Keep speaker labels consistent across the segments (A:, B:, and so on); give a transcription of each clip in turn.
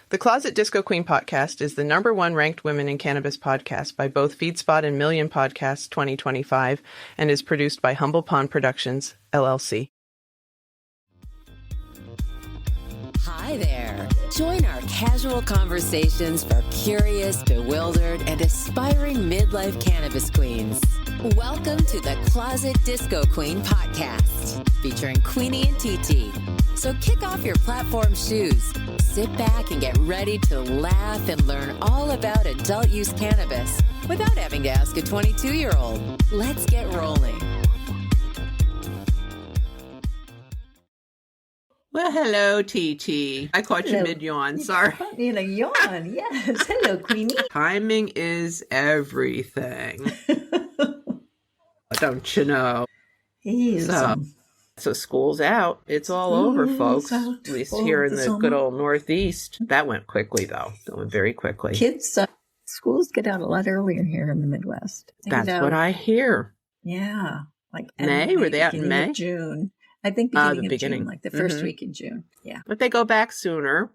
A: The Closet Disco Queen podcast is the #1 ranked women in cannabis podcast by both Feedspot and Million Podcasts 2025 and is produced by Humble Pond Productions, LLC.
B: Hi there. Join our casual conversations for curious, bewildered, and aspiring midlife cannabis queens. Welcome to the Closet Disco Queen podcast, featuring Queenie and TT. So kick off your platform shoes, sit back and get ready to laugh and learn all about adult use cannabis without having to ask a 22-year-old. Let's get rolling.
A: Well, hello, TT. I caught you mid-yawn. Sorry.
C: You caught me in a yawn. Yes. Hello, Queenie.
A: Timing is everything. Don't you know? So school's out. It's all over, folks. At least here in the good old Northeast. That went quickly, though. That went very quickly.
C: Kids, schools get out a lot earlier here in the Midwest.
A: That's what I hear.
C: Yeah. Like
A: May? Were they out in May?
C: June. I think beginning of June, like the first week in June. Yeah.
A: But they go back sooner,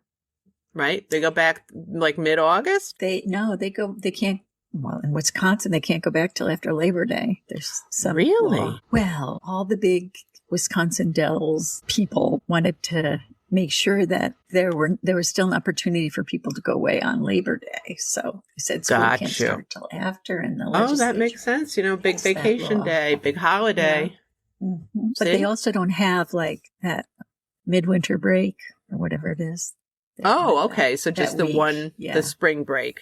A: right? They go back like mid-August?
C: They can't. Well, in Wisconsin, they can't go back till after Labor Day. There's some
A: Really?
C: law. Well, all the big Wisconsin Dells people wanted to make sure that there was still an opportunity for people to go away on Labor Day. So they said school can't start till after. And the legislature
A: that makes sense. You know, big vacation day, big holiday.
C: Yeah. Mm-hmm. But they also don't have like that midwinter break or whatever it is.
A: Okay. So just the
C: week.
A: one, the spring break.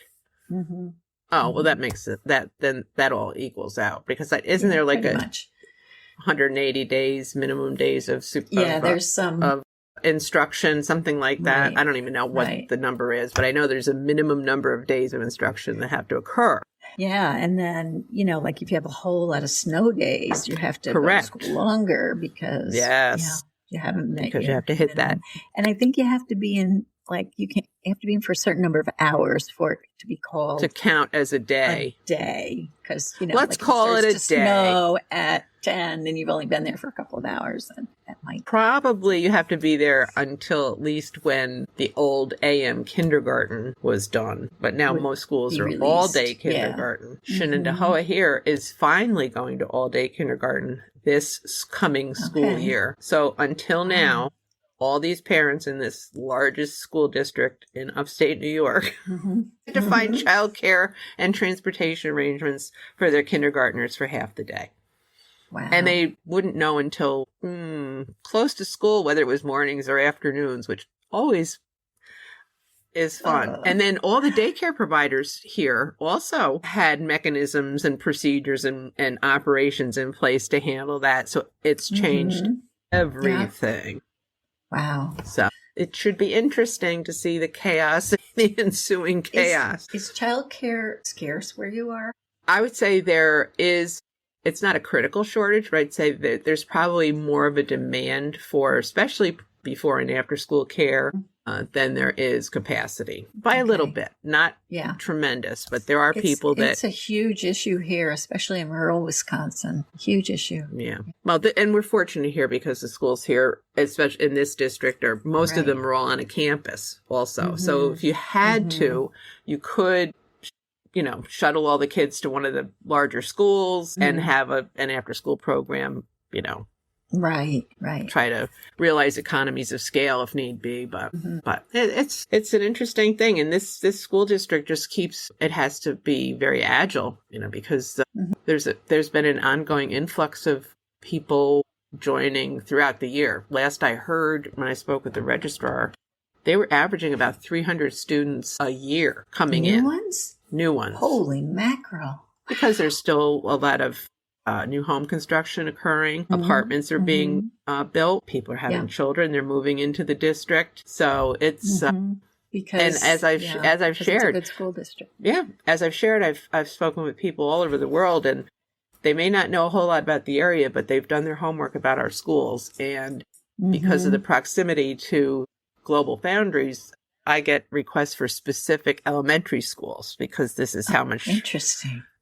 C: Mm-hmm.
A: Oh, well, that makes it then that all equals out because isn't there like a 180 days minimum days of
C: there's some
A: of instruction, something like that.
C: Right.
A: I don't even know what the number is, but I know there's a minimum number of days of instruction that have to occur.
C: Yeah, and then like if you have a whole lot of snow days, you have to go to school longer because you haven't met
A: because you have to hit that,
C: and I think you have to be in. Like you have to be in for a certain number of hours for it to be called
A: to count as a day.
C: Because
A: let's call it a day.
C: Snow at 10, and you've only been there for a couple of hours, and that might
A: probably you have to be there until at least when the old AM kindergarten was done. But now most schools are all day kindergarten. Yeah. Shenandoah here is finally going to all day kindergarten this coming school year. So until now. All these parents in this largest school district in upstate New York had to find childcare and transportation arrangements for their kindergartners for half the day.
C: Wow.
A: And they wouldn't know until close to school whether it was mornings or afternoons, which always is fun. And then all the daycare providers here also had mechanisms and procedures and operations in place to handle that. So it's changed everything.
C: Yeah. Wow.
A: So it should be interesting to see the chaos, the ensuing chaos.
C: Is childcare scarce where you are?
A: I would say it's not a critical shortage, but I'd say that there's probably more of a demand for, especially before and after school care, than there is capacity by a little bit. Not tremendous, but there are people that...
C: It's a huge issue here, especially in rural Wisconsin. Huge issue.
A: Yeah. Well, and we're fortunate here because the schools here, especially in this district, most of them are all on a campus also. So if you had to, you could... shuttle all the kids to one of the larger schools and have an after-school program,
C: Right.
A: Try to realize economies of scale if need be, but it's an interesting thing, and this school district just it has to be very agile, because there's been an ongoing influx of people joining throughout the year. Last I heard, when I spoke with the registrar, they were averaging about 300 students a year coming in. New ones.
C: Holy mackerel!
A: Because there's still a lot of new home construction occurring. Apartments are being built. People are having children. They're moving into the district. So it's
C: because,
A: and as I've shared,
C: it's a good school district.
A: Yeah, as I've shared, I've spoken with people all over the world, and they may not know a whole lot about the area, but they've done their homework about our schools. And because of the proximity to global boundaries, I get requests for specific elementary schools because this is how much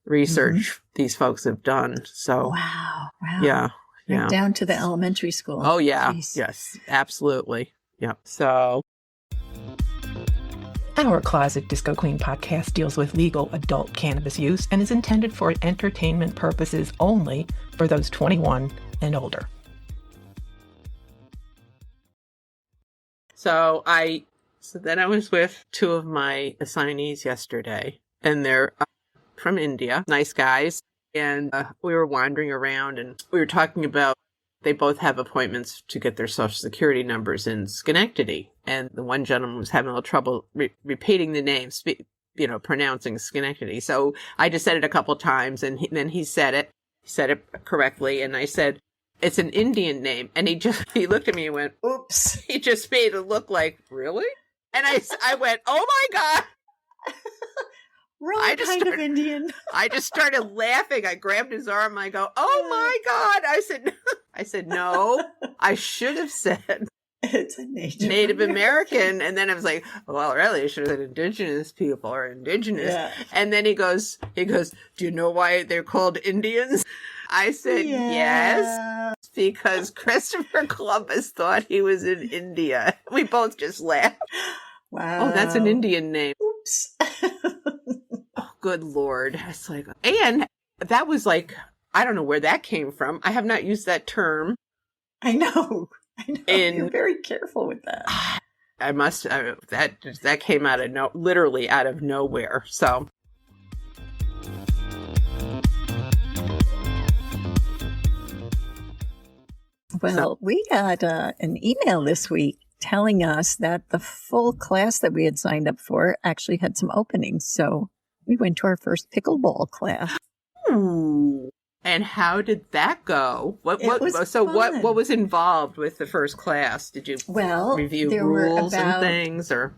A: research these folks have done. So
C: wow.
A: Yeah.
C: Down to the elementary school.
A: Oh yeah.
C: Jeez.
A: Yes, absolutely. Yeah. So
D: Our Closet Disco Queen podcast deals with legal adult cannabis use and is intended for entertainment purposes only for those 21 and older.
A: So then I was with two of my assignees yesterday, and they're from India, nice guys. And we were wandering around and we were talking about they both have appointments to get their social security numbers in Schenectady. And the one gentleman was having a little trouble repeating the name, pronouncing Schenectady. So I just said it a couple times, and then he said it correctly. And I said, it's an Indian name. And he looked at me and went, oops. He just made it look like, really? And I went, oh my God.
C: Wrong kind of Indian.
A: I just started laughing. I grabbed his arm. I go, oh my God. I said, no, I should have said
C: it's a
A: Native American. And then I was like, well, really, I should have said indigenous people or indigenous. Yeah. And then he goes, do you know why they're called Indians? I said, yes, because Christopher Columbus thought he was in India. We both just laughed.
C: Wow.
A: Oh, that's an Indian name.
C: Oops.
A: Oh, good Lord. It's like, and that was like, I don't know where that came from. I have not used that term.
C: I know. You're very careful with that.
A: I must, that came out of literally out of nowhere. So.
C: Well, we got an email this week telling us that the full class that we had signed up for actually had some openings. So we went to our first pickleball class.
A: Ooh. And how did that go? What was involved with the first class? Did you review rules and things, or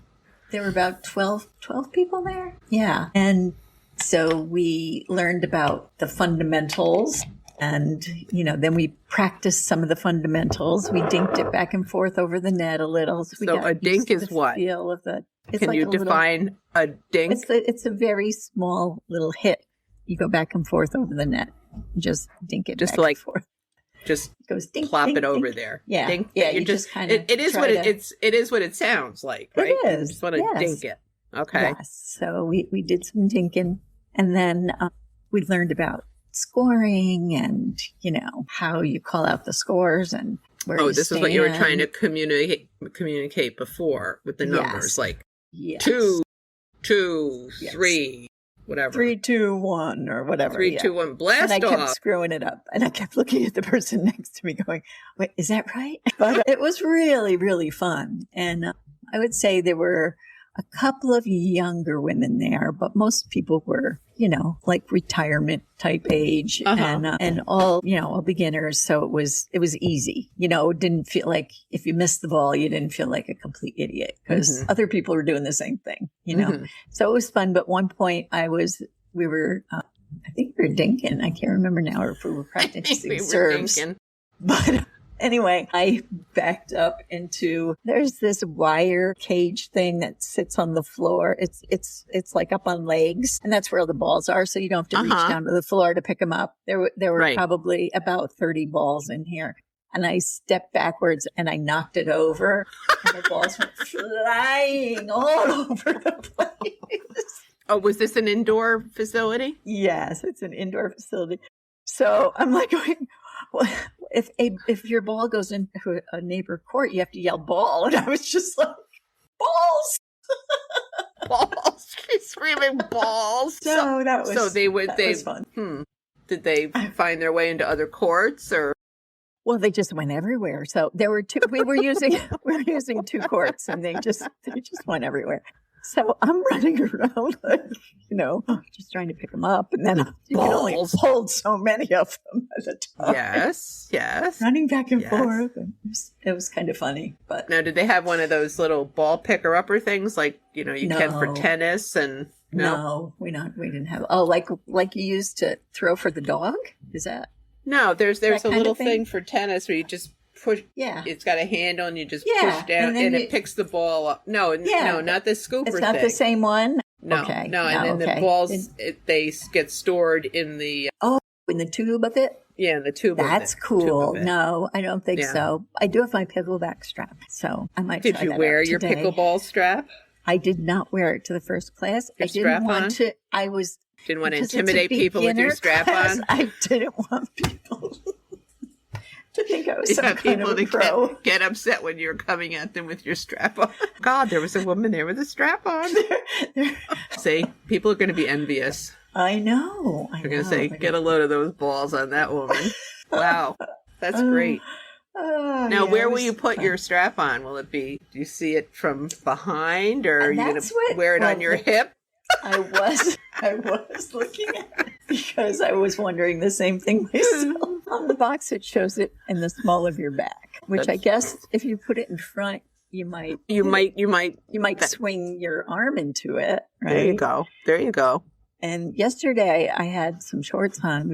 C: there were about 12 people there? Yeah. And so we learned about the fundamentals. And, then we practiced some of the fundamentals. We dinked it back and forth over the net a little.
A: So a dink is what?
C: Feel of the,
A: Can you define a dink?
C: It's a very small little hit. You go back and forth over the net. Just dink it
A: just
C: back
A: like,
C: and forth.
A: Just
C: it goes dink,
A: plop
C: dink,
A: it over
C: dink.
A: there.
C: Yeah.
A: Dink,
C: yeah. You just kind of
A: it is what it sounds like, right?
C: It is.
A: You just want to dink it. Okay.
C: Yes. So we did some dinking, and then we learned about scoring and how you call out the scores and where
A: this is what you were trying to communicate before with the numbers, like 2, 3, whatever,
C: 3, 2, 1 or whatever.
A: 3, 2, 1, blast
C: and I
A: off.
C: kept screwing it up, and I kept looking at the person next to me going, wait, is that right? But it was really, really fun. And I would say there were a couple of younger women there, but most people were, like retirement type age and all, all beginners. So it was easy, it didn't feel like if you missed the ball, you didn't feel like a complete idiot because other people were doing the same thing, So it was fun. But one point I think we were dinking. I can't remember now or if we were practicing serves.
A: Dinking.
C: But anyway, I backed up into, there's this wire cage thing that sits on the floor. It's like up on legs, and that's where all the balls are. So you don't have to reach down to the floor to pick them up. There were probably about 30 balls in here. And I stepped backwards and I knocked it over, and the balls went flying all over the place.
A: Oh, was this an indoor facility?
C: Yes, it's an indoor facility. So I'm like going, well, if your ball goes into a neighbor court, you have to yell ball. And I was just like, balls.
A: Balls. She's screaming balls.
C: So that was
A: fun. Did they find their way into other courts, or?
C: Well, they just went everywhere. So there were two, we were using 2 courts, and they just went everywhere. So I'm running around, like, just trying to pick them up. And then you can only hold so many of them at a time.
A: Yes.
C: Running back and forth. It was kind of funny. But
A: now, did they have one of those little ball picker-upper things like, you can for tennis? And
C: no, we didn't have. Oh, like you used to throw for the dog? Is that?
A: No, there's a little thing for tennis where you just push. Yeah. It's got a handle and you just push down and it picks the ball up. No, not the scooper thing.
C: It's not the same one?
A: No.
C: Okay.
A: No, and then the balls, they get stored in the...
C: in the tube of it?
A: Yeah, in the tube
C: That's cool. No, I don't think so. I do have my pickleback strap, so I might try that out
A: Did you wear your
C: today.
A: pickleball strap?
C: I did not wear it to the first class.
A: Your
C: I didn't want
A: strap-on?
C: to. I was
A: Didn't want to
C: because it's a
A: intimidate people with your
C: beginner
A: strap
C: class,
A: on.
C: I didn't want people to think I was some kind
A: People
C: of a
A: to
C: pro.
A: get upset when you're coming at them with your strap on. God, there was a woman there with a strap on. See, people are going to be envious.
C: I know.
A: They're going to say, get a load of those balls on that woman. Wow, that's great. Now, where will you put your strap on? Will it be, do you see it from behind, or are you going to wear it on your hip?
C: I was looking at it because I was wondering the same thing myself. On the box, it shows it in the small of your back, which I guess if you put it in front, you might swing your arm into it. Right?
A: There you go.
C: And yesterday I had some shorts on.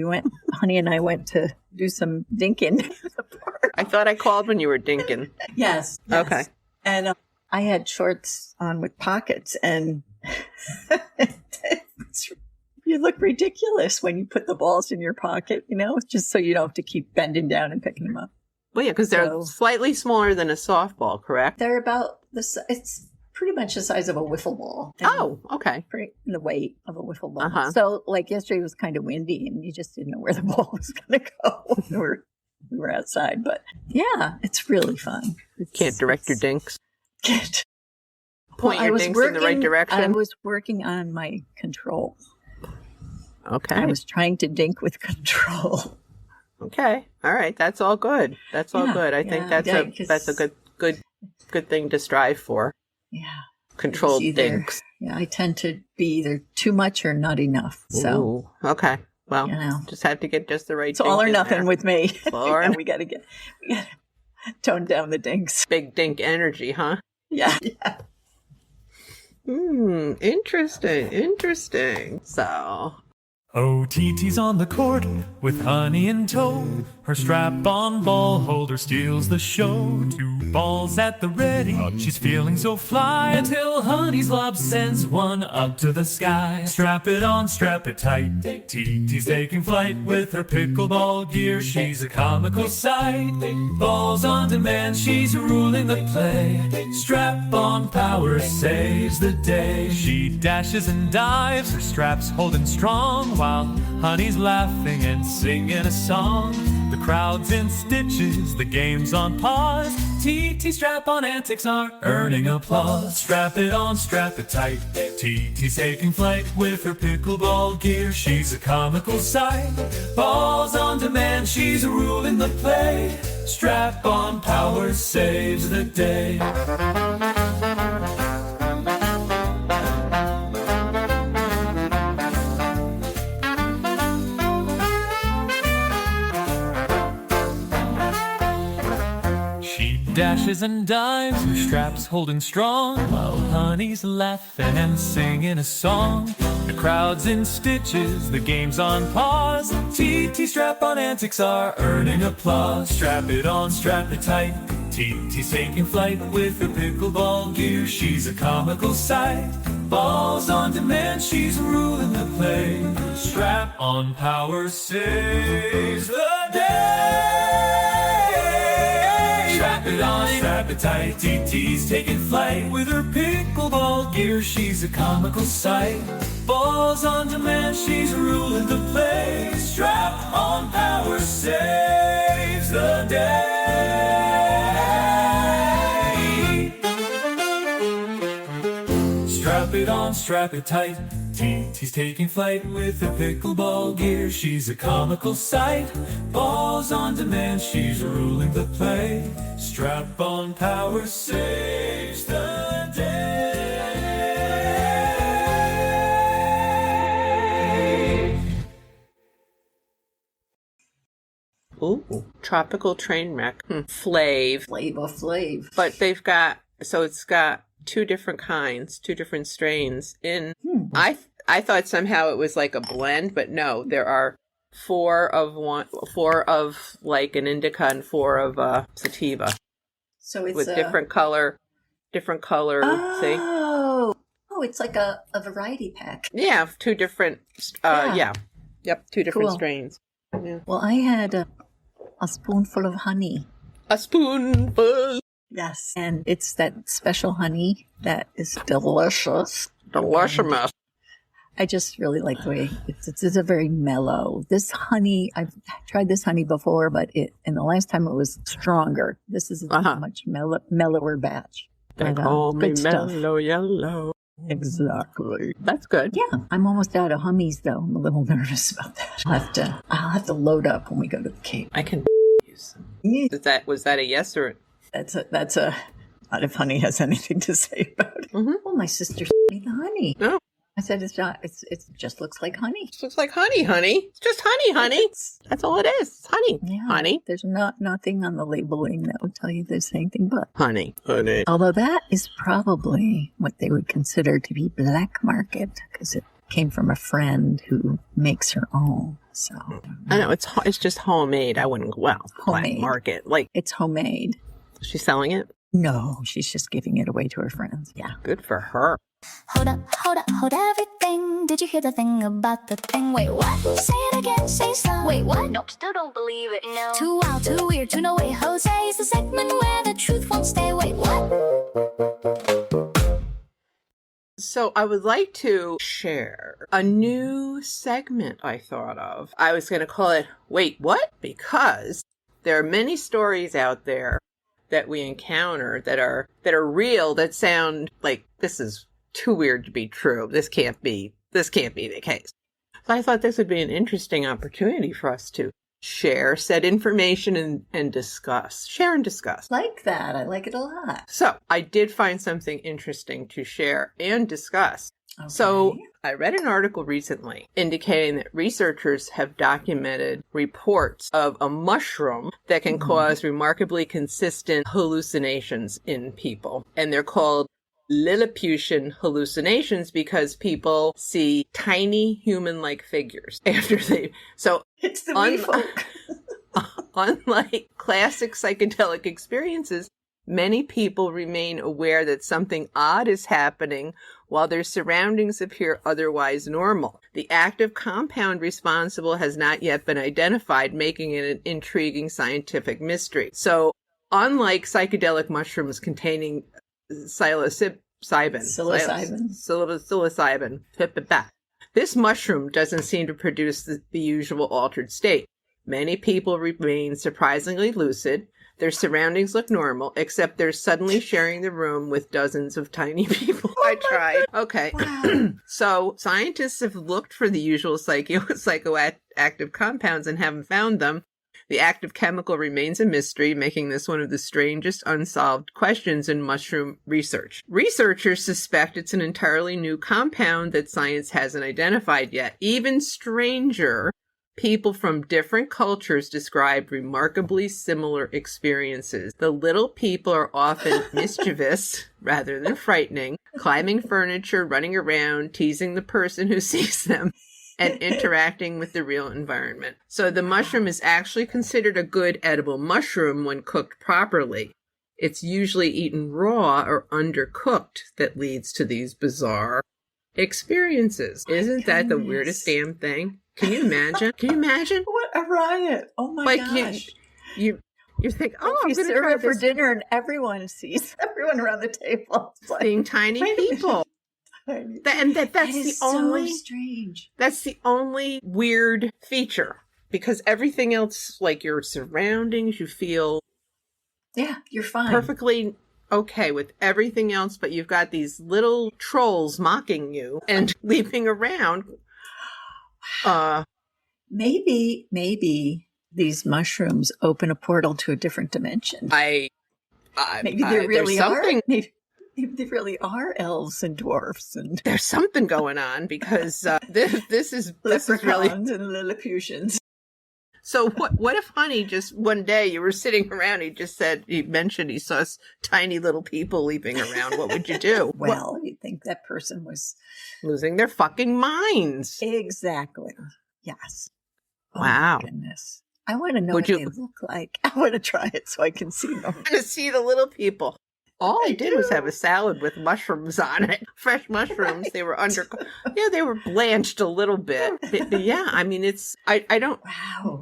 C: Honey and I went to do some dinking in the park.
A: I thought I called when you were dinking.
C: Yes.
A: Okay.
C: And I had shorts on with pockets, and you look ridiculous when you put the balls in your pocket, just so you don't have to keep bending down and picking them up.
A: Well, yeah, because they're slightly smaller than a softball, correct?
C: They're about it's pretty much the size of a wiffle ball.
A: Oh, okay.
C: The weight of a wiffle ball.
A: Uh-huh.
C: So, like yesterday was kind of windy, and you just didn't know where the ball was going to go when we were outside. But yeah, it's really fun.
A: You can't direct your dinks. Point
C: Well,
A: your dinks in the right direction.
C: I was working on my control.
A: Okay.
C: I was trying to dink with control.
A: Okay. All right. That's all good. That's all good. I think that's a good thing to strive for.
C: Yeah.
A: Controlled dinks.
C: Yeah, I tend to be either too much or not enough. So
A: ooh, okay. Well, just have to get just the right.
C: It's all or nothing with me. We got to tone down the dinks.
A: Big dink energy, huh?
C: Yeah.
A: Interesting. So.
E: Oh, TT's on the court with Honey in tow. Her strap-on ball holder steals the show. 2 balls at the ready, she's feeling so fly, until Honey's lob sends one up to the sky. Strap it on, strap it tight. TT's taking flight with her pickleball gear. She's a comical sight. Balls on demand, she's ruling the play. Strap-on power saves the day. She dashes and dives, her straps holding strong, while Honey's laughing and singing a song. The crowd's in stitches, the game's on pause. TT strap-on antics are earning applause. Strap it on, strap it tight. TT's taking flight with her pickleball gear. She's a comical sight. Balls on demand, she's ruling the play. Strap-on power saves the day. Dashes and dives, her straps holding strong, while Honey's laughing and singing a song. The crowd's in stitches, the game's on pause. TT strap-on antics are earning applause. Strap it on, strap it tight. TT's taking flight with her pickleball gear. She's a comical sight. Balls on demand, she's ruling the play. Strap-on power saves the day. Strap it on, strap it tight. TT's taking flight with her pickleball gear. She's a comical sight. Balls on demand, she's ruling the play. Strap on power saves the day. Strap it on, strap it tight. TT's taking flight with her pickleball gear. She's a comical sight. Balls on demand, she's ruling the play. Strap on power saves the day.
A: Ooh, tropical train wreck. Flav.
C: Flav.
A: But it's got 2 different kinds, 2 different strains in. I thought somehow it was like a blend, but no, there are 4 of like an indica and 4 of sativa.
C: So it's
A: with different color. See?
C: Oh, it's like a variety pack.
A: Yeah, 2 different. Yep, 2 different strains. Yeah.
C: Well, I had a spoonful of honey.
A: A spoonful.
C: Yes. And it's that special honey that is delicious.
A: Delicious.
C: I just really like the way it's a very mellow. This honey, I've tried this honey before, and the last time it was stronger. This is a much mellower batch.
A: They call me mellow yellow.
C: Exactly.
A: That's good.
C: Yeah. I'm almost out of hummies though. I'm a little nervous about that. I'll have to load up when we go to the Cape.
A: I can use them. Was that a yes or
C: That's a not if honey has anything to say about it. Mm-hmm. Well, my sister sent me the honey.
A: No.
C: I said it just looks like honey.
A: It looks like honey. It's just honey. That's all it is. It's honey.
C: Yeah.
A: Honey.
C: There's nothing on the labeling that would tell you there's anything but
A: honey.
C: Although that is probably what they would consider to be black market because it came from a friend who makes her own. So
A: I know it's just homemade. I wouldn't homemade. Black market. Like
C: it's homemade.
A: She's selling it?
C: No, she's just giving it away to her friends. Yeah.
A: Good for her.
F: Hold everything. Did you hear the thing about the thing? Wait, what? Say it again, say slow. Wait, what? Nope, still don't believe it, no. Too wild, too weird, to no way, Jose. It's the segment where the truth won't stay. Wait, what?
A: So I would like to share a new segment I thought of. I was going to call it, Wait, What? Because there are many stories out there that we encounter that are real, that sound like this is too weird to be true. This can't be the case. So I thought this would be an interesting opportunity for us to share said information and discuss. Share and discuss.
C: Like that. I like it a lot.
A: So I did find something interesting to share and discuss. Okay. So I read an article recently indicating that researchers have documented reports of a mushroom that can cause remarkably consistent hallucinations in people. And they're called Lilliputian hallucinations because people see tiny human-like figures after
C: it's the wee folk.
A: Unlike classic psychedelic experiences, many people remain aware that something odd is happening while their surroundings appear otherwise normal. The active compound responsible has not yet been identified, making it an intriguing scientific mystery. So, unlike psychedelic mushrooms containing psilocybin, this mushroom doesn't seem to produce the usual altered state. Many people remain surprisingly lucid. Their surroundings look normal, except they're suddenly sharing the room with dozens of tiny people. I tried. Okay. Wow. So scientists have looked for the usual psychoactive compounds and haven't found them. The active chemical remains a mystery, making this one of the strangest unsolved questions in mushroom research. Researchers suspect it's an entirely new compound that science hasn't identified yet. Even stranger, people from different cultures describe remarkably similar experiences. The little people are often mischievous rather than frightening, climbing furniture, running around, teasing the person who sees them, and interacting with the real environment. So the mushroom is actually considered a good edible mushroom when cooked properly. It's usually eaten raw or undercooked that leads to these bizarre experiences. Isn't that the weirdest damn thing? Can you imagine?
C: What a riot. Oh my gosh.
A: You think, I'm going to
C: serve
A: try
C: it for
A: this.
C: dinner and everyone sees everyone around the table. It's like,
A: seeing tiny people. That's the only
C: so strange.
A: That's the only weird feature, because everything else, like your surroundings, you feel
C: you're fine,
A: perfectly okay with everything else, but you've got these little trolls mocking you and leaping around.
C: Maybe these mushrooms open a portal to a different dimension.
A: Maybe
C: there really are. Maybe they really are elves and dwarfs, and
A: there's something going on, because this is really
C: and Lilliputians.
A: So what if Honey just one day you were sitting around, he mentioned he saw tiny little people leaping around. What would you do?
C: Well, you'd think that person was
A: losing their fucking minds.
C: Exactly. Yes.
A: Wow.
C: Oh, my goodness. I want to know what they look like. I want to try it so I can see them.
A: I want to see the little people. All I did was have a salad with mushrooms on it. Fresh mushrooms. They were they were blanched a little bit. But yeah, I mean, I don't,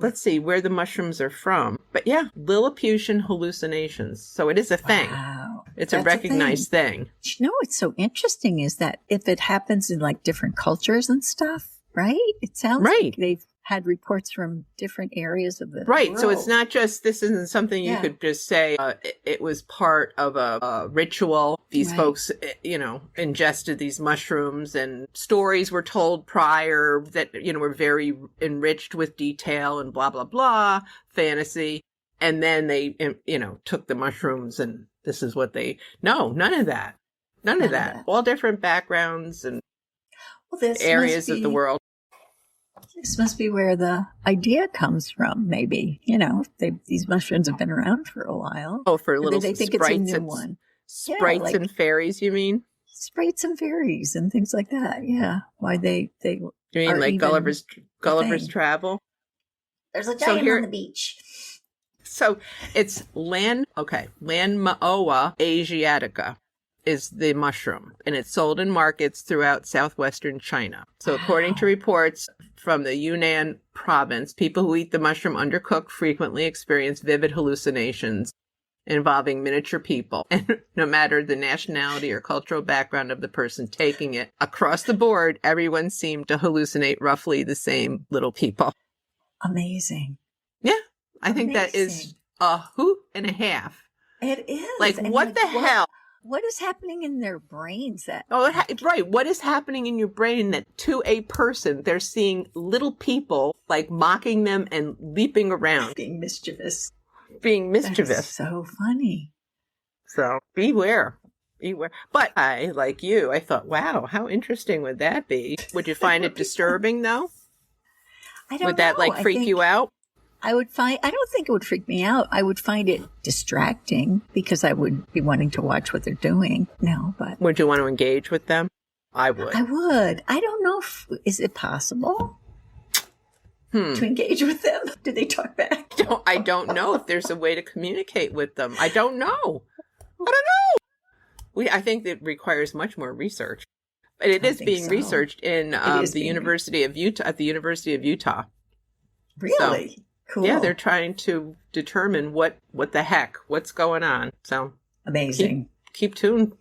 A: let's see where the mushrooms are from. But yeah, Lilliputian hallucinations. So it is a thing.
C: Wow.
A: It's a recognized thing.
C: You know what's so interesting is that if it happens in like different cultures and stuff, right? It sounds like they've had reports from different areas of the world.
A: So it's not just, this isn't something you could just say it was part of a ritual. These folks, ingested these mushrooms, and stories were told prior that, were very enriched with detail and blah, blah, blah, fantasy. And then they, took the mushrooms and this is what no, none of that. None of that. All different backgrounds and areas of the world.
C: This must be where the idea comes from, maybe. These mushrooms have been around for a while.
A: Oh, for little
C: they think it's a new one.
A: Sprites and fairies, you mean?
C: Sprites and fairies and things like that, yeah. Why they
A: You mean like Gulliver's Travel?
C: There's a giant on the beach.
A: So it's Lanmoa asiatica is the mushroom, and it's sold in markets throughout southwestern China. So according to reports from the Yunnan province, people who eat the mushroom undercooked frequently experience vivid hallucinations involving miniature people. And no matter the nationality or cultural background of the person taking it, across the board, everyone seemed to hallucinate roughly the same little people.
C: Amazing.
A: Yeah, I think that is a hoot and a half.
C: It is.
A: Like, what the hell?
C: What is happening in their brains that...
A: right. What is happening in your brain that to a person, they're seeing little people, like, mocking them and leaping around.
C: Being mischievous.
A: That is
C: so funny.
A: So, beware. But I, like you, I thought, wow, how interesting would that be? Would you find it disturbing, though?
C: I don't know.
A: Would that, freak you out?
C: I don't think it would freak me out. I would find it distracting because I would be wanting to watch what they're doing. No, but...
A: Would you want to engage with them? I would.
C: I would. I don't know is it possible to engage with them? Do they talk back?
A: I don't know if there's a way to communicate with them. I don't know. I think it requires much more research. But it is being researched in the University of Utah, at the University of Utah.
C: Really?
A: So,
C: cool.
A: Yeah, they're trying to determine what the heck, what's going on. So
C: amazing.
A: Keep tuned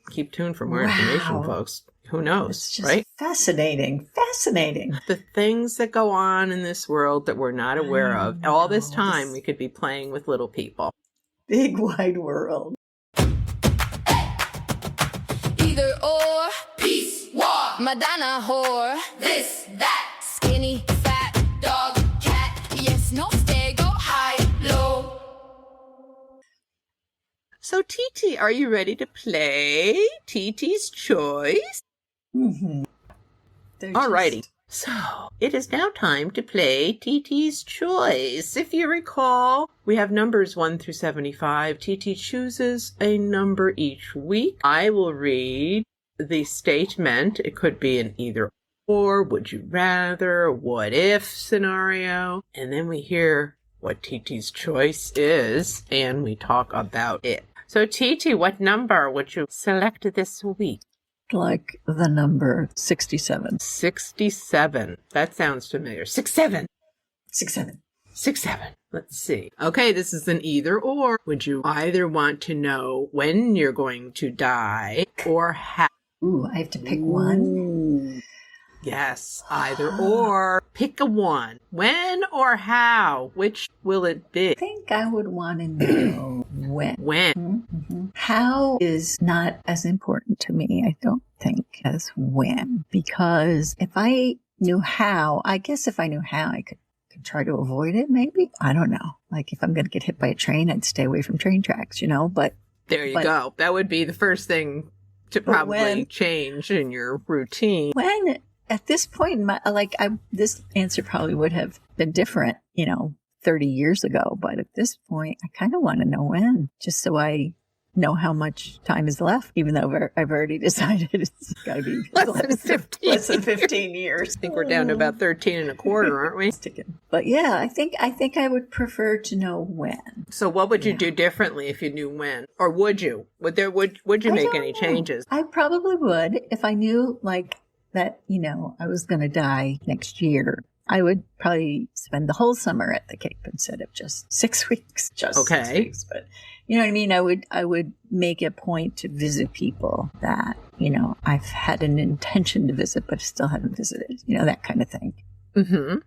A: for more information, folks. Who knows,
C: it's just
A: right?
C: Fascinating.
A: The things that go on in this world that we're not aware of. All this time, we could be playing with little people.
C: Big wide world.
G: Either or, peace, war, Madonna, whore, this, that, skinny, fat, dog, cat, yes, no, stay, go, high, low.
A: So, TT, are you ready to play TT's Choice?
C: Mm-hmm.
A: Alrighty. So, it is now time to play TT's Choice. If you recall, we have numbers 1 through 75. TT chooses a number each week. I will read the statement. It could be an either or, would you rather, what if scenario. And then we hear what TT's choice is, and we talk about it. So, TT, what number would you select this week?
C: Like the number 67.
A: 67. That sounds familiar. 67.
C: 67.
A: 67. Let's see. Okay, this is an either or. Would you either want to know when you're going to die or how?
C: Ooh, I have to pick one.
A: Yes, either or. Pick a one. When or how? Which will it be?
C: I think I would want to know when.
A: When?
C: Mm-hmm. How is not as important to me, I don't think, as when. Because if I knew how, I guess if I knew how, I could try to avoid it, maybe. I don't know. Like if I'm going to get hit by a train, I'd stay away from train tracks, but.
A: There you go. That would be the first thing to probably change in your routine.
C: When? At this point, this answer probably would have been different, 30 years ago. But at this point, I kind of want to know when, just so I know how much time is left, even though I've already decided it's got to be
A: less
C: than 15 years.
A: I think we're down to about 13 and a quarter, aren't we?
C: But yeah, I think I would prefer to know when.
A: So what would you do differently if you knew when? Or would you? Would you make any changes?
C: I probably would if I knew like that, I was going to die next year. I would probably spend the whole summer at the Cape instead of just 6 weeks. Just 6 weeks, but you know what I mean? I would make a point to visit people that, I've had an intention to visit, but still haven't visited, that kind of thing.
A: Mm-hmm.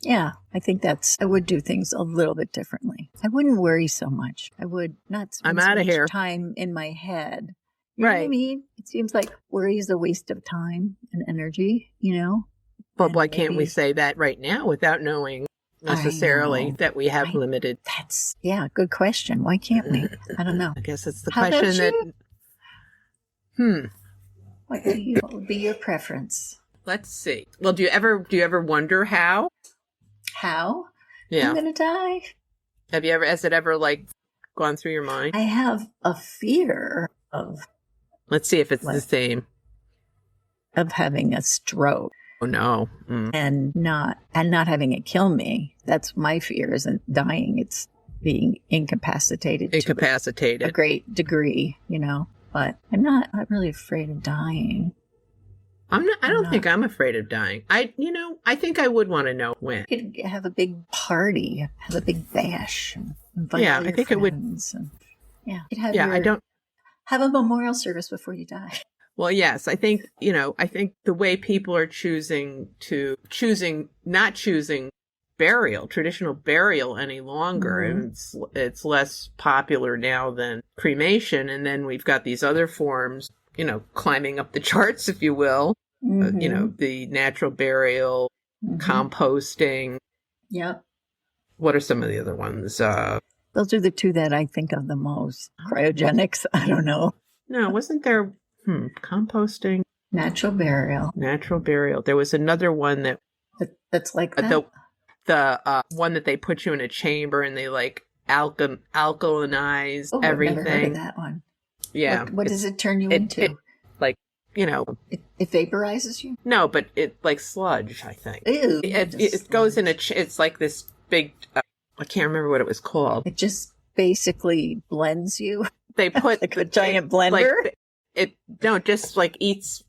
C: Yeah, I think I would do things a little bit differently. I wouldn't worry so much. I would not spend so much time in my head. You know what I mean? It seems like worry is a waste of time and energy,
A: But why can't we say that right now without knowing necessarily that we have limited?
C: That's, good question. Why can't we? I don't know.
A: I guess it's the question that...
C: What would be your preference?
A: Let's see. Well, do you ever wonder how?
C: How?
A: Yeah.
C: I'm going to die?
A: Has it ever gone through your mind?
C: I have a fear of...
A: Let's see if it's the same.
C: Of having a stroke.
A: Oh no.
C: And not having it kill me. That's my fear, isn't dying. It's being incapacitated to a great degree, but I'm not really afraid of dying.
A: I don't think I'm afraid of dying. I think I would want to know when.
C: You could have a big party, have a big bash, and invite all your friends. Have a memorial service before you die.
A: Well, yes, I think the way people are not choosing traditional burial any longer, and it's less popular now than cremation. And then we've got these other forms, climbing up the charts, if you will, the natural burial, composting.
C: Yep.
A: What are some of the other ones?
C: Those are the two that I think of the most. Cryogenics, I don't know.
A: No, wasn't there... composting.
C: Natural burial.
A: There was another one
C: that's like that?
A: The one that they put you in a chamber and they alkalinize everything.
C: I've never heard of that one.
A: Yeah.
C: What does it turn you into?
A: It
C: vaporizes you?
A: No, but it like sludge, I think.
C: Ew,
A: it goes in it's like this big, I can't remember what it was called.
C: It just basically blends you.
A: They put
C: like a giant blender?
A: Just eats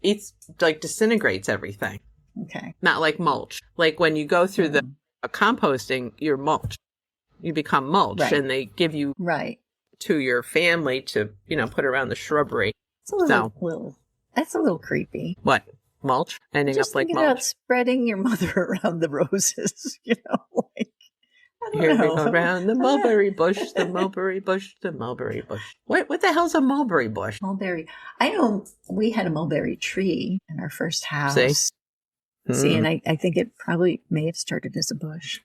A: disintegrates everything.
C: Okay.
A: Not like mulch. Like when you go through the composting, you're mulch. You become mulch, and they give you to your family to put around the shrubbery.
C: It's that's a little creepy.
A: What, mulch? Ending
C: just
A: up like mulch?
C: About spreading your mother around the roses.
A: Here we go around the mulberry bush, the mulberry bush, the mulberry bush. What the hell's a mulberry bush?
C: Mulberry. I know we had a mulberry tree in our first house. See, and I think it probably may have started as a bush,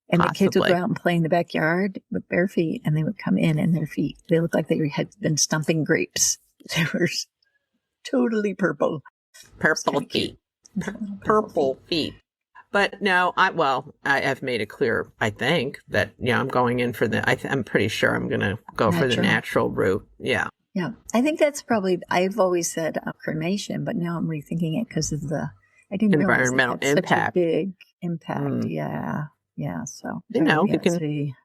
C: and the kids would go out and play in the backyard with bare feet, and they would come in and their feet, they looked like they had been stumping grapes. They were totally purple.
A: Purple feet. Purple feet. But no, I have made it clear, I think, that, I'm going in for I'm pretty sure I'm going to go for the natural route. Yeah.
C: Yeah. I think that's probably, I've always said cremation, but now I'm rethinking it because of I didn't
A: environmental
C: realize
A: impact.
C: Such a big impact. Yeah. Yeah. So,
A: you can,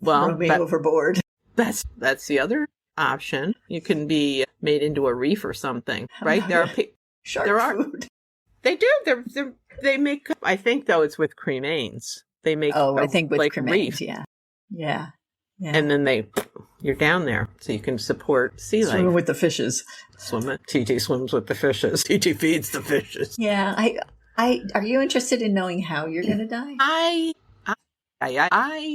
C: throw me overboard.
A: That's the other option. You can be made into a reef or something, right? There are
C: food.
A: They do. They make. I think though it's with cremains. They make.
C: I think with cremains.
A: Reef.
C: Yeah.
A: And then you're down there, so you can support sea life.
C: Swim with the fishes.
A: TT swims with the fishes. TT feeds the fishes.
C: Yeah. Are you interested in knowing how you're going to die?
A: I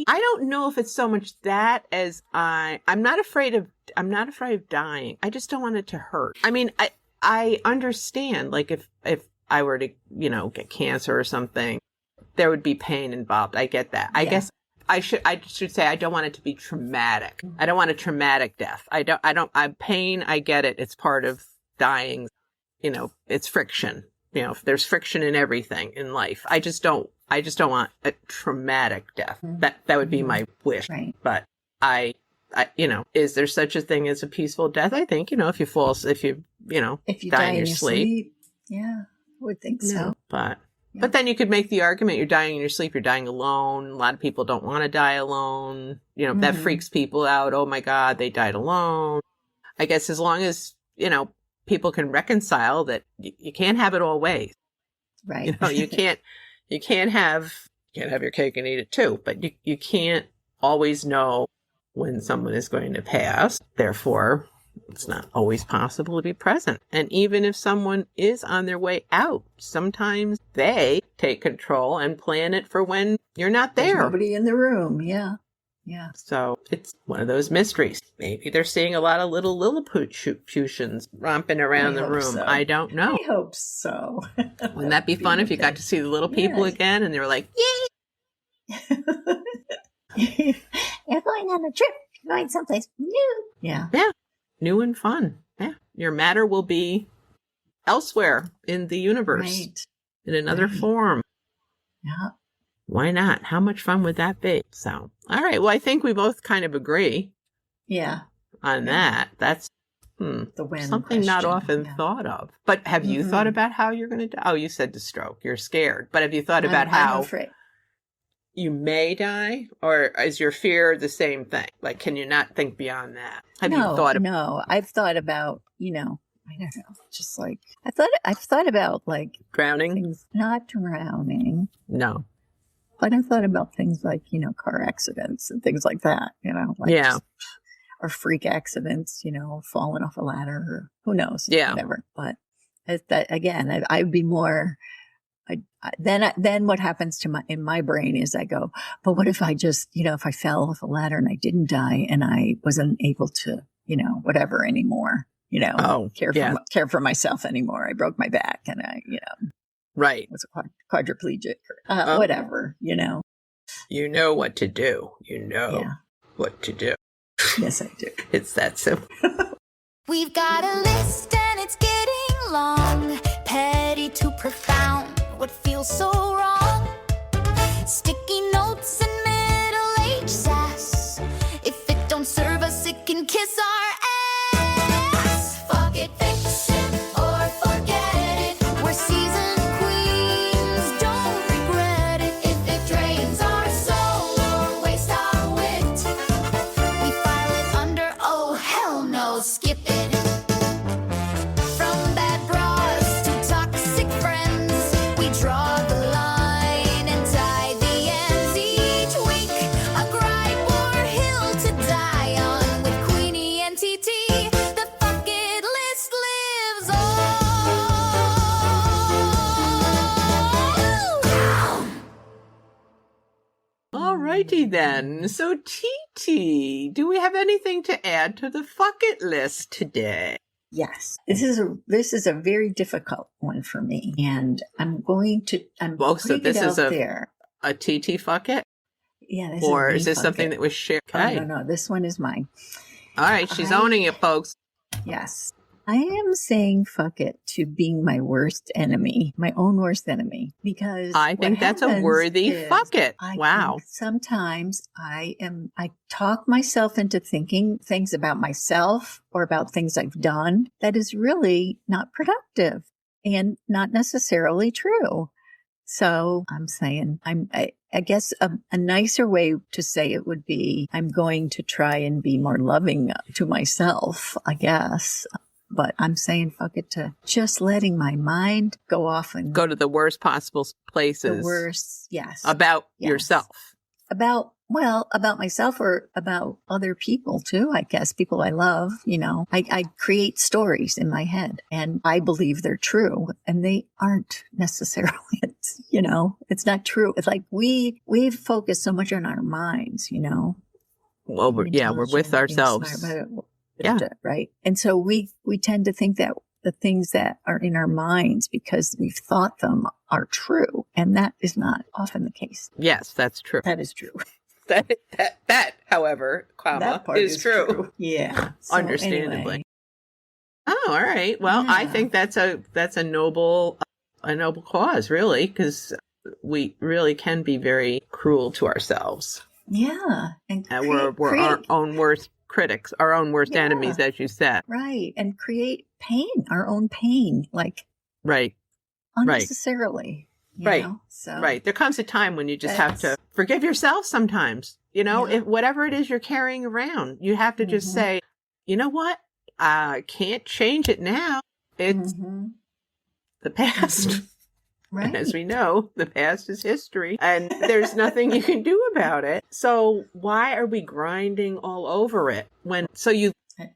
A: don't know if it's so much that as I'm not afraid of dying. I just don't want it to hurt. I mean, I understand, like if I were to, get cancer or something, there would be pain involved. I get that. I guess I should say I don't want it to be traumatic. I don't want a traumatic death. I'm pain. I get it. It's part of dying. It's friction. If there's friction in everything in life. I just don't want a traumatic death. That would be my wish.
C: Right.
A: But I is there such a thing as a peaceful death? I think, if you die in your sleep.
C: Yeah, I would think so.
A: But then you could make the argument you're dying in your sleep, you're dying alone. A lot of people don't want to die alone. That freaks people out. Oh my God, they died alone. I guess as long as, people can reconcile that you can't have it all ways.
C: Right.
A: You can't have your cake and eat it too, but you can't always know when someone is going to pass. Therefore, it's not always possible to be present. And even if someone is on their way out, sometimes they take control and plan it for when you're not there.
C: There's nobody in the room. Yeah. Yeah.
A: So it's one of those mysteries. Maybe they're seeing a lot of little Lilliputians romping around the room. So. I don't know.
C: I hope so.
A: Wouldn't that be fun if you got to see the little people again and they were like, yay!
F: You're going on a trip. You're going someplace new.
C: Yeah.
A: Yeah. New and fun. Yeah. Your matter will be elsewhere in the universe.
C: Right.
A: In another form.
C: Yeah.
A: Why not? How much fun would that be? So, all right. Well, I think we both kind of agree.
C: Yeah.
A: On that. That's
C: the when
A: something
C: question.
A: not often thought of. But have you thought about how you're going to die? Oh, you said to stroke. You're scared. But have you thought about how
C: I'm afraid.
A: You may die? Or is your fear the same thing? Like, can you not think beyond that? Have you thought about
C: No, I've thought about, I don't know, just like, I've thought about like
A: drowning?
C: Things, not drowning.
A: No.
C: But I've thought about things like, car accidents and things like that, like or freak accidents, falling off a ladder or who knows, whatever. But that again, I'd be more, then what happens in my brain is I go, but what if I just, if I fell off a ladder and I didn't die and I wasn't able to, whatever anymore, care for myself anymore. I broke my back and I,
A: right.
C: was a quadriplegic or whatever,
A: You know what to do. What to do.
C: Yes, I do.
A: It's that simple.
F: We've got a list and it's getting long, petty to profound, what feels so wrong? Sticky notes and middle-aged sass. If it don't serve us, it can kiss our ass. Fuck it, fix it, or forget it. We're seasoned queens, don't regret it. If it drains our soul or wastes our wit, we file it under, oh hell no, skip it. From bad bras to toxic friends, we draw the line and tie the ends each week. A gripe or hill to die on with Queenie and TT. The fucket list lives on.
A: All righty then. So, TT, do we have anything to add to the fucket list today?
C: Yes, this is a very difficult one for me, and I'm putting it out there.
A: A TT fucket?
C: Yeah, this
A: or
C: is
A: is this something that was shared? Okay.
C: Oh, no, this one is mine.
A: All right, she's owning it, folks.
C: Yes. I am saying fuck it to being my worst enemy, my own worst enemy, because
A: I think that's a worthy fuck it. Wow.
C: Sometimes I talk myself into thinking things about myself or about things I've done that is really not productive and not necessarily true. So I'm saying I guess a nicer way to say it would be I'm going to try and be more loving to myself, I guess. But I'm saying fuck it to just letting my mind go off and
A: go to the worst possible places.
C: The worst, yes.
A: About yourself.
C: About myself or about other people too, I guess. People I love, I create stories in my head and I believe they're true and they aren't necessarily, it's not true. It's like we've focused so much on our minds,
A: Well, we're with ourselves.
C: Yeah. Right. And so we tend to think that the things that are in our minds because we've thought them are true. And that is not often the case.
A: Yes, that's true.
C: That is true.
A: That, however, that part is true.
C: Yeah. So
A: understandably.
C: Anyway.
A: Oh, all right. Well, I think that's a noble cause, really, because we really can be very cruel to ourselves.
C: Yeah.
A: And we're our own worst critics, our own worst enemies, as you said.
C: Right. And create pain, our own pain, like unnecessarily.
A: Right. So, right. There comes a time when you just have to forgive yourself sometimes. If whatever it is you're carrying around, you have to just say, you know what? I can't change it now. It's the past. Right. And as we know, the past is history and there's nothing you can do about it. So why are we grinding all over it when,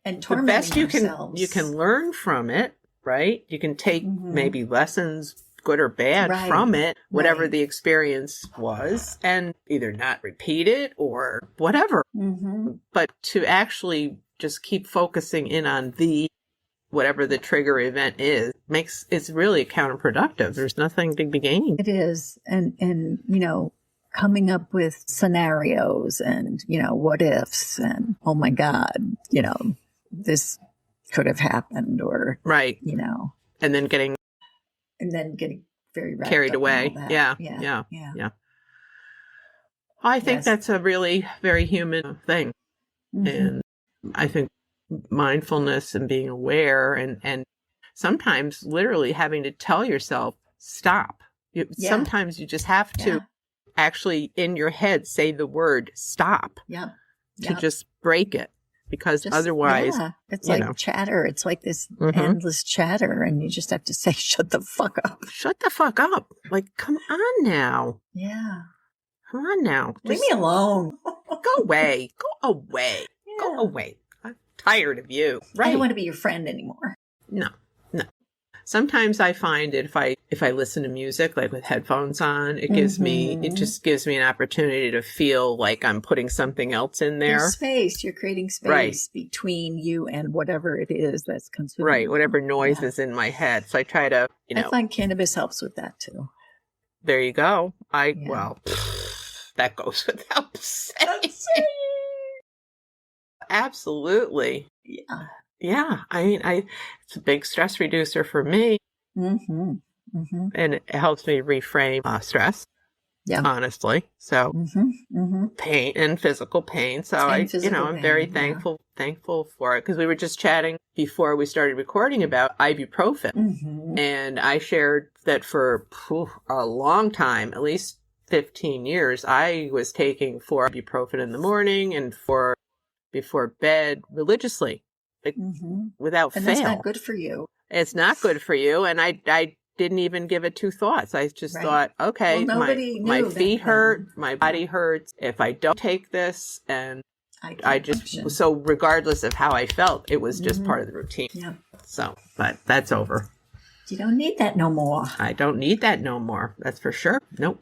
A: and the best you can learn from it, right? You can take maybe lessons, good or bad, from it, whatever the experience was, and either not repeat it or whatever. But to actually just keep focusing in on whatever the trigger event is, it's really counterproductive. There's nothing to be gained.
C: It is. And, coming up with scenarios and, what ifs and, oh my God, this could have happened or, and then getting very
A: carried away. Yeah. I think that's a really very human thing. And I think mindfulness and being aware and sometimes literally having to tell yourself, stop. Sometimes you just have to actually in your head say the word stop to just break it. Because otherwise,
C: it's like chatter. It's like this endless chatter, and you just have to say, "Shut the fuck up!
A: Shut the fuck up!" Like, come on now.
C: Yeah,
A: come on now.
C: Leave me alone.
A: Go away. Go away. Yeah. Go away. I'm tired of you.
C: Right? I don't want to be your friend anymore.
A: No. Sometimes I find that if I listen to music, like with headphones on, it just gives me an opportunity to feel like I'm putting something else in there.
C: There's space. You're creating space between you and whatever it is that's consuming.
A: Right. Whatever noise is in my head. So I try to,
C: I find cannabis helps with that too.
A: There you go. Well, that goes without saying. Absolutely.
C: Yeah.
A: Yeah, I mean, it's a big stress reducer for me. And it helps me reframe stress. Yeah. Honestly. So pain and physical pain. So I'm very thankful for it because we were just chatting before we started recording about ibuprofen. And I shared that for a long time, at least 15 years, I was taking 4 ibuprofen in the morning and 4 before bed religiously. Without fail.
C: That's not good for you.
A: It's not good for you. And I didn't even give it 2 thoughts. I just thought, okay, my feet hurt, my body hurts. If I don't take this, and so regardless of how I felt, it was just part of the routine. Yeah. So, but that's over.
C: You don't need that no more.
A: I don't need that no more. That's for sure. Nope.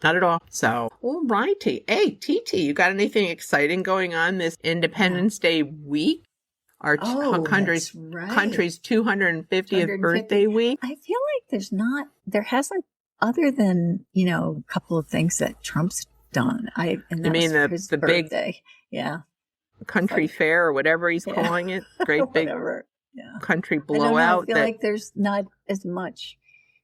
A: Not at all. So, all righty. Hey, TT, you got anything exciting going on this Independence Day week? Our country's 250th birthday week?
C: I feel like there hasn't, other than, a couple of things that Trump's done. You mean the birthday. Big
A: country fair or whatever he's calling it? Great big country blowout.
C: I feel like there's not as much.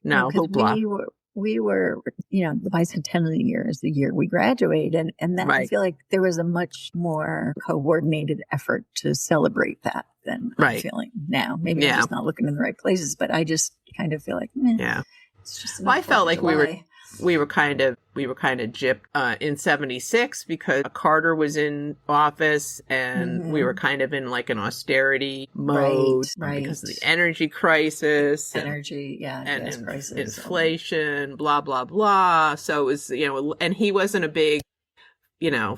A: No, hoopla.
C: We were, the bicentennial year is the year we graduated. And that I feel like there was a much more coordinated effort to celebrate that than I'm feeling now. Maybe I'm just not looking in the right places, but I just kind of feel like, it's just
A: I felt like we were kind of gypped in 76 because Carter was in office and we were kind of in like an austerity mode because of the energy crisis, and crisis, inflation, blah, blah, blah. So it was, and he wasn't a big,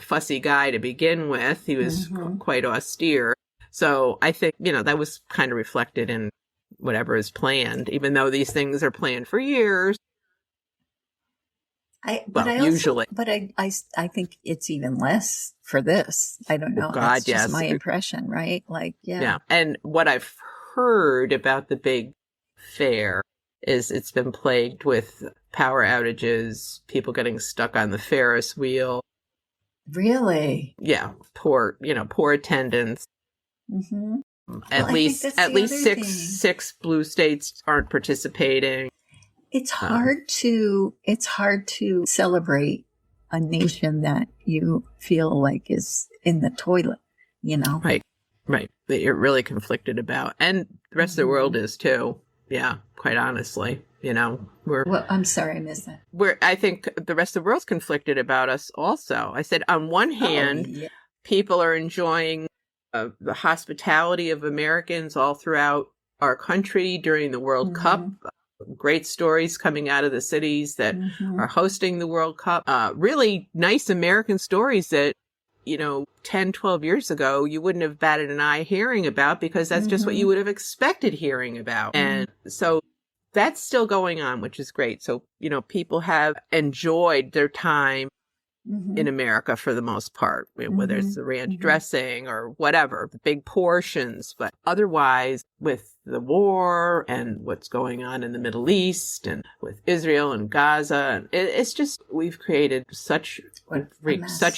A: fussy guy to begin with. He was quite austere. So I think, that was kind of reflected in whatever is planned, even though these things are planned for years. Usually.
C: But I think it's even less for this. I don't know. That's just my impression, right? Yeah.
A: And what I've heard about the big fair is it's been plagued with power outages, people getting stuck on the Ferris wheel.
C: Really?
A: Yeah. Poor attendance. At least six blue states aren't participating.
C: It's hard to celebrate a nation that you feel like is in the toilet, you know?
A: Right. That you're really conflicted about. And the rest of the world is too. Yeah, quite honestly. You know,
C: well, I'm sorry, I missed that.
A: I think the rest of the world's conflicted about us also. I said, on one hand, people are enjoying the hospitality of Americans all throughout our country during the World Cup. Great stories coming out of the cities that are hosting the World Cup. Really nice American stories that, 10, 12 years ago, you wouldn't have batted an eye hearing about, because that's just what you would have expected hearing about. And so that's still going on, which is great. So, people have enjoyed their time in America for the most part, whether it's the ranch dressing or whatever, the big portions. But otherwise, with the war and what's going on in the Middle East and with Israel and Gaza, it's just, we've created such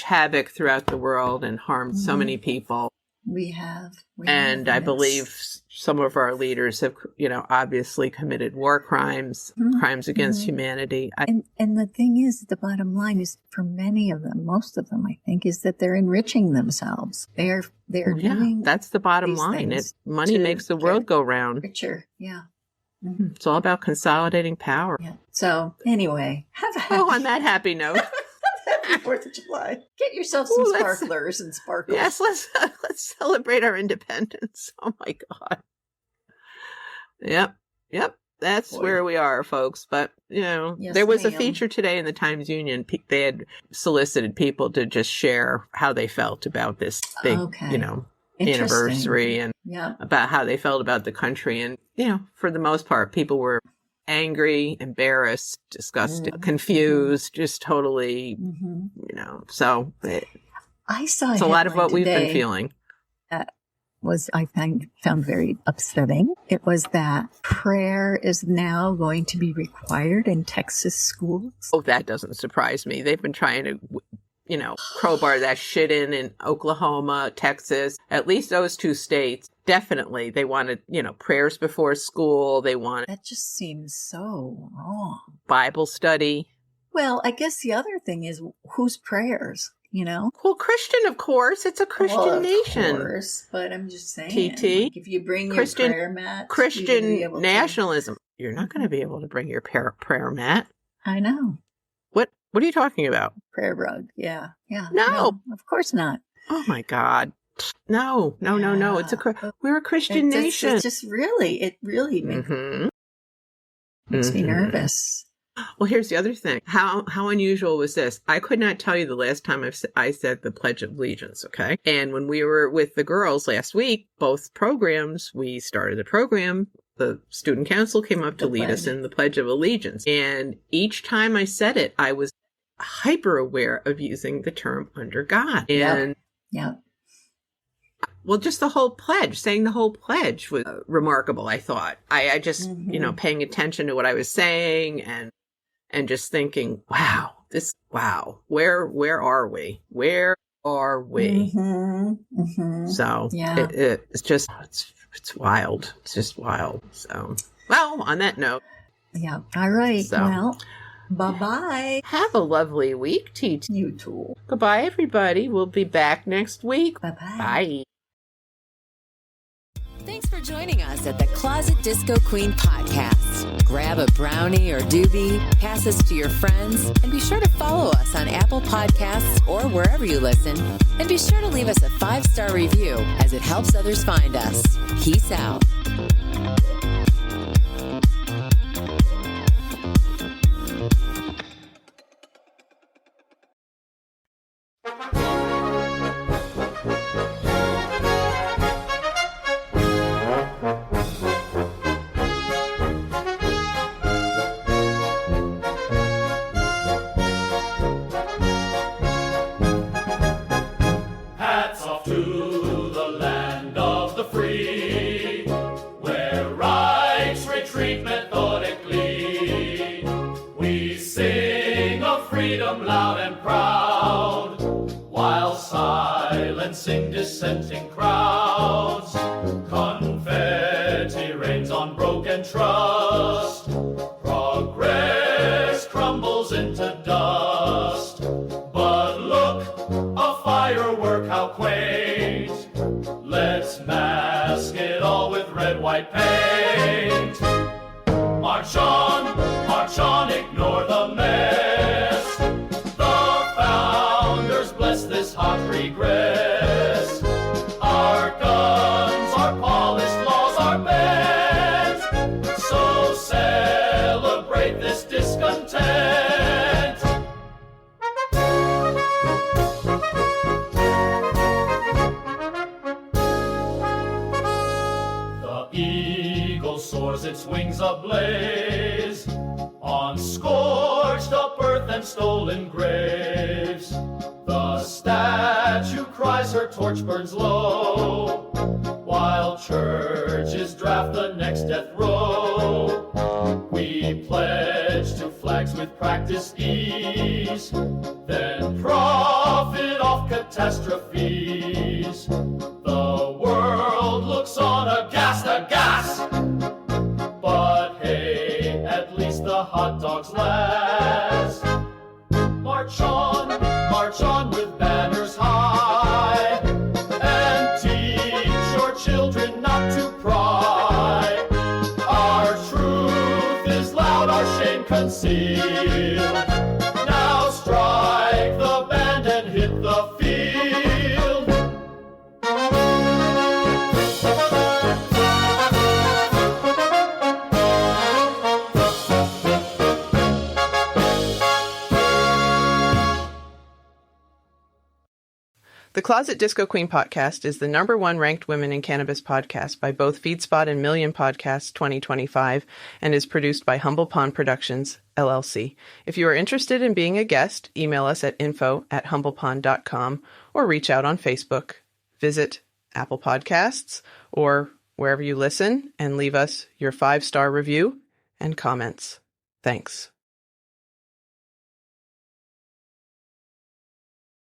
A: havoc throughout the world and harmed so many people.
C: We have.
A: I believe some of our leaders have, obviously committed war crimes, crimes against humanity.
C: And the thing is, the bottom line is, for many of them, most of them, I think, is that they're enriching themselves. They're doing.
A: That's the bottom line. Money makes the world go round.
C: Richer, yeah.
A: It's all about consolidating power.
C: Yeah. So anyway, have a happy.
A: On that happy note.
C: Happy 4th of July. Get yourself some sparklers and sparkles.
A: Yes, let's celebrate our independence. Oh my God. Yep. That's where we are, folks. But, there was a feature today in the Times-Union. They had solicited people to just share how they felt about this big, anniversary and about how they felt about the country. And, for the most part, people were angry, embarrassed, disgusted, confused, just totally, so
C: I saw
A: it's a lot of what we've been feeling.
C: I found very upsetting. It was that prayer is now going to be required in Texas schools.
A: Oh, that doesn't surprise me. They've been trying to, crowbar that shit in Oklahoma, Texas, at least those two states. Definitely. They wanted, prayers before school. That
C: just seems so wrong.
A: Bible study.
C: Well, I guess the other thing is, whose prayers?
A: Well, Christian, of course. It's a Christian nation. Of course,
C: but I'm just saying.
A: TT.
C: Like, if you bring your prayer mat.
A: Christian nationalism. You're not going to be able to bring your prayer mat.
C: I know.
A: What are you talking about?
C: Prayer rug. Yeah.
A: No,
C: of course not.
A: Oh my God. No. We're a Christian nation.
C: It really makes me nervous.
A: Well, here's the other thing. How unusual was this? I could not tell you the last time I said the Pledge of Allegiance, okay? And when we were with the girls last week, both programs, we started the program. The student council came up to lead us in the Pledge of Allegiance. And each time I said it, I was hyper aware of using the term under God. And well, just the whole pledge, saying the whole pledge was remarkable, I thought. I just, paying attention to what I was saying and just thinking, wow, where are we? Where are we? So it's just, it's wild. It's just wild. So, well, on that note.
C: Yeah. All right. So, well, bye-bye.
A: Have a lovely week, TT.
C: You too.
A: Goodbye, everybody. We'll be back next week.
C: Bye-bye.
A: Bye.
B: Thanks for joining us at the Closet Disco Queen podcast. Grab a brownie or doobie, pass us to your friends, and be sure to follow us on Apple Podcasts or wherever you listen. And be sure to leave us a 5-star review, as it helps others find us. Peace out.
E: Dissenting crowds, confetti rains on broken trust, progress crumbles into dust. ablaze on scorched up earth and stolen graves. The statue cries, her torch burns low, while churches draft the next death row. We pledge to flags with practiced ease, then profit off catastrophes. The world looks on aghast, aghast. But hey, at least the hot dogs last. March on with banners high, and teach your children not to pry. Our truth is loud, our shame concealed. Now strike the band and hit the field.
D: The Closet Disco Queen podcast is the #1 ranked women in cannabis podcast by both Feedspot and Million Podcasts 2025 and is produced by Humble Pond Productions, LLC. If you are interested in being a guest, email us at info@humblepond.com or reach out on Facebook. Visit Apple Podcasts or wherever you listen and leave us your 5-star review and comments. Thanks.